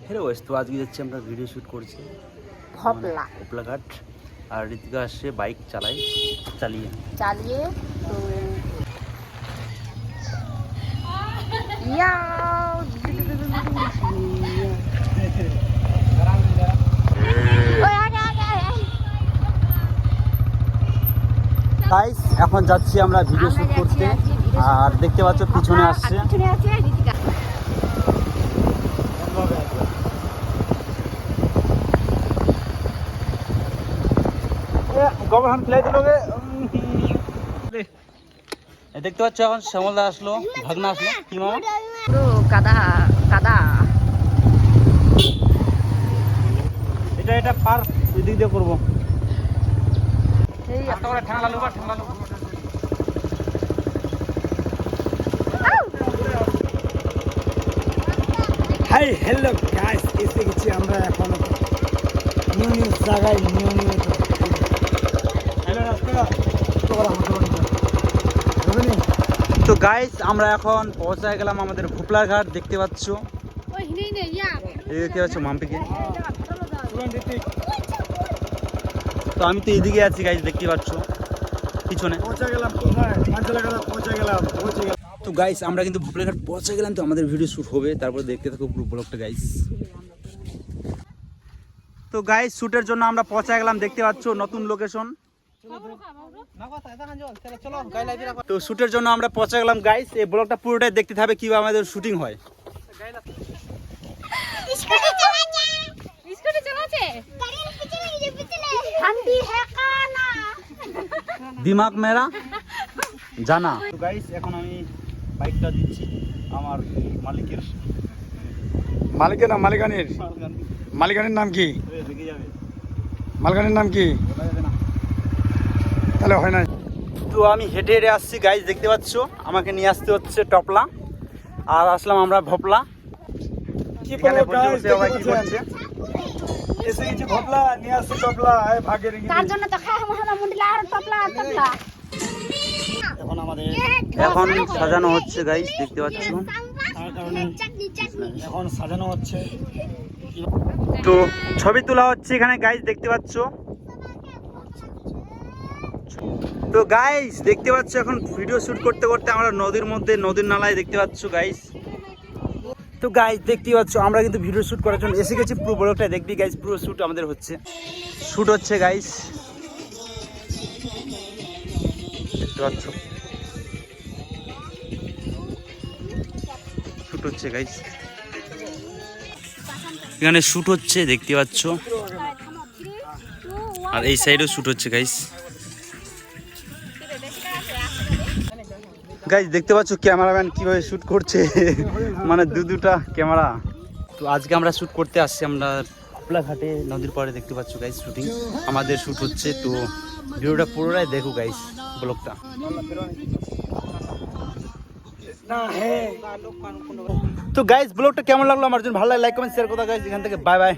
Hello guys, তো আজকে যাচ্ছি আমরা ভিডিও শ্যুট করছি ভোপলা ঘাট। আর ঋতিকা আসছে বাইক চালিয়ে তো ইয়াও গাইস এখন যাচ্ছি আমরা ভিডিও শ্যুট করতে। আর দেখতে পাচ্ছ পিছনে আসছে দেখতে পাচ্ছ এখন শ্যামলদা আসলো, ভাগনা আসলো। কি মামা পুরো কাদা এটা পার এদিক দিয়ে করবো। হাই হ্যালো গাইস, এসে গেছি আমরা এখন নিউ জায়গায় তো গাইস আমরা এখন পৌঁছায় গেলাম আমাদের ভোপলা ঘাট। দেখতে পাচ্ছ মাম্পিকে। তো আমি তো এদিকে আছি গাইস, দেখতে পাচ্ছ পিছনে। তো গাইস আমরা কিন্তু ভোপলা ঘাট পৌঁছে গেলাম। তো আমাদের ভিডিও শ্যুট হবে, তারপর দেখতে থাকো পুরো ব্লগটা গাইস। তো গাইস শ্যুটের জন্য আমরা পৌঁছে গেলাম, দেখতে পাচ্ছ নতুন লোকেশন। তো শ্যুটের জন্য আমরা পৌঁছে গেলাম গাইস। এই ব্লগটা পুরোটাই দেখতে হবে কিভাবে আমাদের শুটিং হয়। দিমাগ মেরা জানা। তো গাইস এখন আমি বাইকটা দিচ্ছি আমার মালিকানের নাম কি? মালিকানের নাম কি? তাহলে হয় না। তো আমি হেঁটে হেঁটে আসছি গাইস, দেখতে পাচ্ছ আমাকে নিয়ে আসতে হচ্ছে টপলা। আর আসলাম আমরা ভোপলা। এখানে বসে বসে সবাই কি করছে? এসে গেছি ভোপলা, নিয়ে আসছে টপলা। ভাগের এখন সাজানো হচ্ছে গাইস, দেখতে পাচ্ছ। এখন সাজানো হচ্ছে। তো ছবি তোলা হচ্ছে এখানে গাইস, দেখতে পাচ্ছ। তো গাইস দেখতে পাচ্ছ এখন ভিডিও শুট করতে করতে আমরা নদীর নালায়, দেখতে পাচ্ছ গাইস। তো গাইস দেখতে পাচ্ছ আমরা কিন্তু ভিডিও শুট করার জন্য এসে গেছি। পুরো ব্লগটা দেখবি গাইস, পুরো শুট আমাদের শুট হচ্ছে গাইস, দেখতে পাচ্ছ শুট হচ্ছে গাইস। এখানে শুট হচ্ছে দেখতে পাচ্ছ, আর এই সাইডেও শুট হচ্ছে গাইস। গাইস দেখতে পাচ্ছ ক্যামেরাম্যান কিভাবে শুট করছে, মানে দুটা ক্যামেরা। তো আজকে আমরা শুট করতে আসছি আমরা ভোপলা ঘাটে, নদীর পাড়ে। দেখতে পাচ্ছ গাইস শুটিং আমাদের শুট হচ্ছে। তো ভিডিওটা পুরোটাই দেখো গাইস, ব্লগটা। তো গাইস ব্লগটা কেমন লাগলো আমার জন্য ভালো লাগে লাইক কমেন্ট শেয়ার করতে গাইস। এখান থেকে বাই বাই।